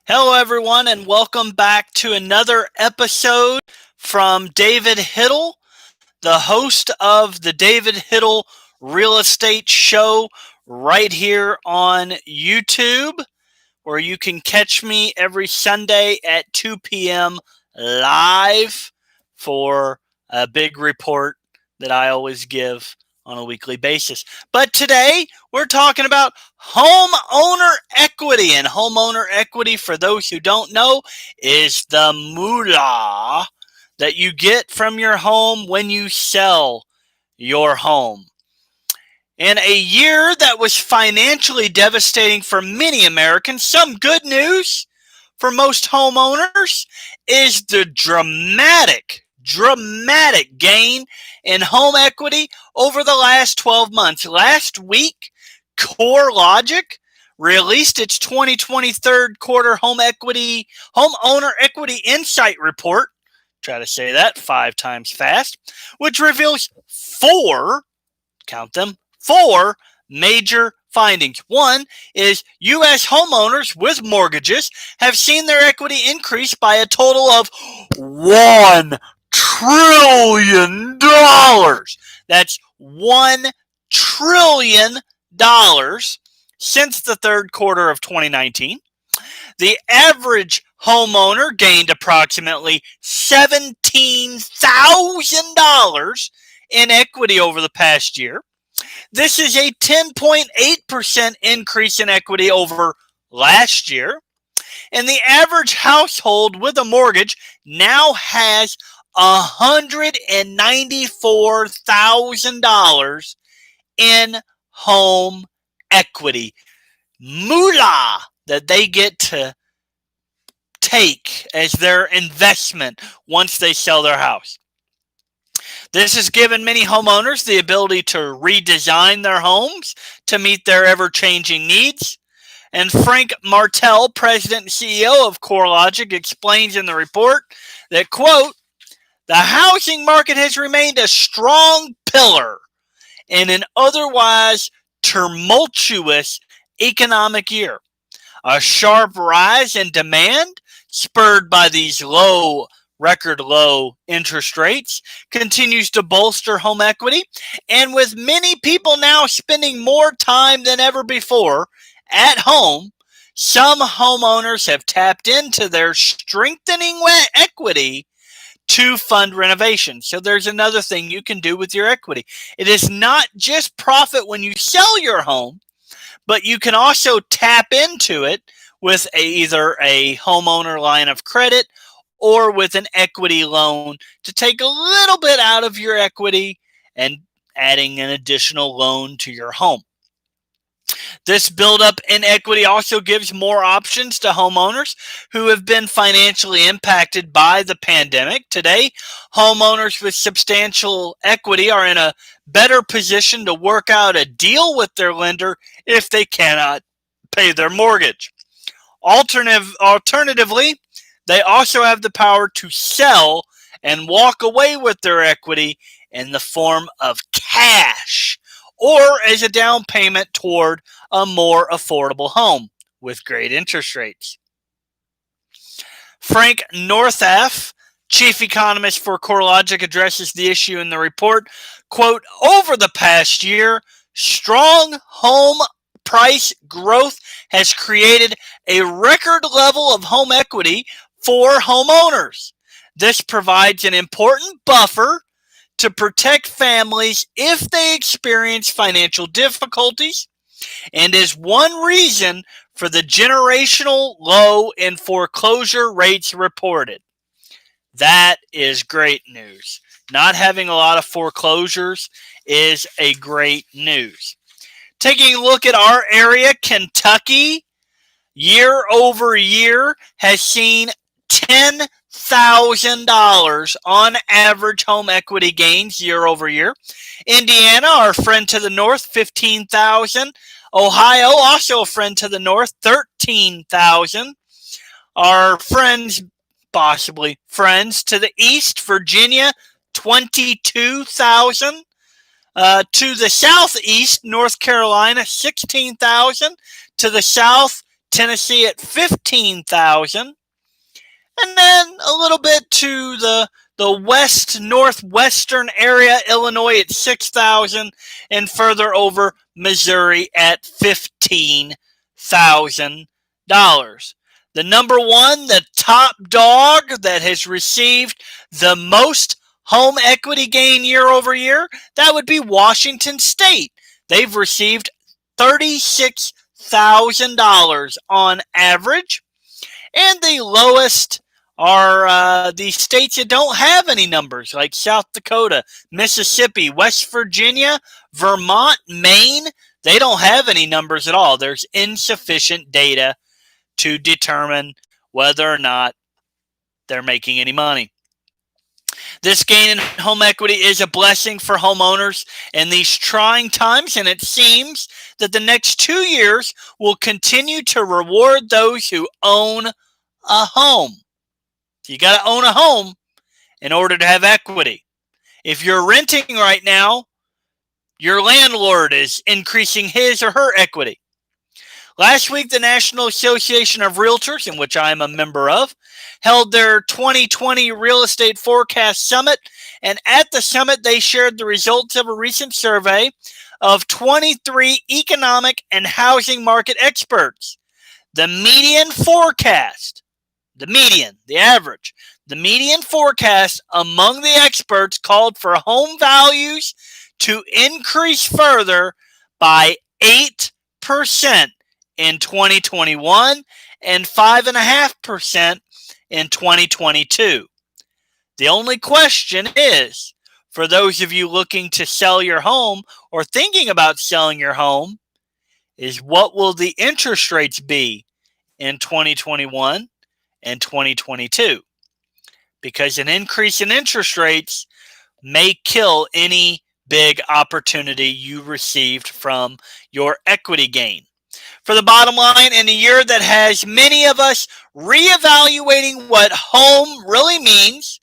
Hello, everyone, and welcome back to another episode from David Hiddle, the host of the David Hiddle Real Estate Show right here on YouTube, where you can catch me every Sunday at 2 p.m. live for a big report that I always give on a weekly basis. But today we're talking about homeowner equity. And homeowner equity, for those who don't know, is the moolah that you get from your home when you sell your home. In a year that was financially devastating for many Americans, some good news for most homeowners is the dramatic gain in home equity over the last 12 months. Last week, CoreLogic released its 2020 third quarter homeowner equity insight report. Try to say that 5 times fast, which reveals four major findings. One is U.S. homeowners with mortgages have seen their equity increase by a total of $1 trillion. That's $1 trillion since the third quarter of 2019. The average homeowner gained approximately $17,000 in equity over the past year. This is a 10.8% increase in equity over last year. And the average household with a mortgage now has $194,000 in home equity. Moolah that they get to take as their investment once they sell their house. This has given many homeowners the ability to redesign their homes to meet their ever-changing needs. And Frank Martell, president and CEO of CoreLogic, explains in the report that, quote, the housing market has remained a strong pillar in an otherwise tumultuous economic year. A sharp rise in demand, spurred by these record low interest rates, continues to bolster home equity. And with many people now spending more time than ever before at home, some homeowners have tapped into their strengthening equity to fund renovations. So there's another thing you can do with your equity. It is not just profit when you sell your home, but you can also tap into it with either a homeowner line of credit or with an equity loan to take a little bit out of your equity and adding an additional loan to your home. This buildup in equity also gives more options to homeowners who have been financially impacted by the pandemic. Today, homeowners with substantial equity are in a better position to work out a deal with their lender if they cannot pay their mortgage. Alternatively, they also have the power to sell and walk away with their equity in the form of cash or as a down payment toward a more affordable home with great interest rates. Frank Northaff, chief economist for CoreLogic, addresses the issue in the report. Quote, over the past year, strong home price growth has created a record level of home equity for homeowners. This provides an important buffer to protect families if they experience financial difficulties and is one reason for the generational low in foreclosure rates reported. That is great news. Not having a lot of foreclosures is a great news. Taking a look at our area, Kentucky, year over year has seen $10,000 on average home equity gains year over year. Indiana, our friend to the north, $15,000. Ohio, also a friend to the north, $13,000. Our friends, possibly friends to the east, Virginia, $22,000. To the southeast, North Carolina, $16,000. To the south, Tennessee at 15,000. And then a little bit to the west northwestern area, Illinois at 6,000, and further over Missouri at $15,000. The number one, the top dog that has received the most home equity gain year over year, that would be Washington State. They've received $36,000 on average. And the lowest are the states that don't have any numbers, like South Dakota, Mississippi, West Virginia, Vermont, Maine. They don't have any numbers at all. There's insufficient data to determine whether or not they're making any money. This gain in home equity is a blessing for homeowners in these trying times, and it seems that the next 2 years will continue to reward those who own a home. You got to own a home in order to have equity. If you're renting right now, your landlord is increasing his or her equity. Last week, the National Association of Realtors, in which I am a member of, held their 2020 Real Estate Forecast Summit, and at the summit, they shared the results of a recent survey of 23 economic and housing market experts. The median forecast, the average, the median forecast among the experts called for home values to increase further by 8% in 2021 and 5.5% in 2022. The only question is, for those of you looking to sell your home or thinking about selling your home, is what will the interest rates be in 2021 and 2022? Because an increase in interest rates may kill any big opportunity you received from your equity gain. For the bottom line, in a year that has many of us reevaluating what home really means,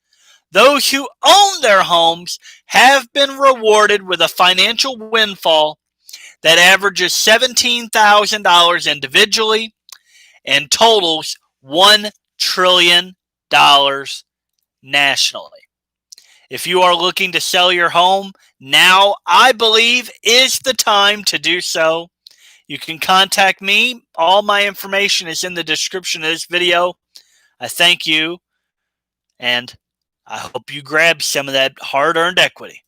those who own their homes have been rewarded with a financial windfall that averages $17,000 individually and totals $1 trillion nationally. If you are looking to sell your home, now I believe is the time to do so. You can contact me. All my information is in the description of this video. I thank you, and I hope you grab some of that hard-earned equity.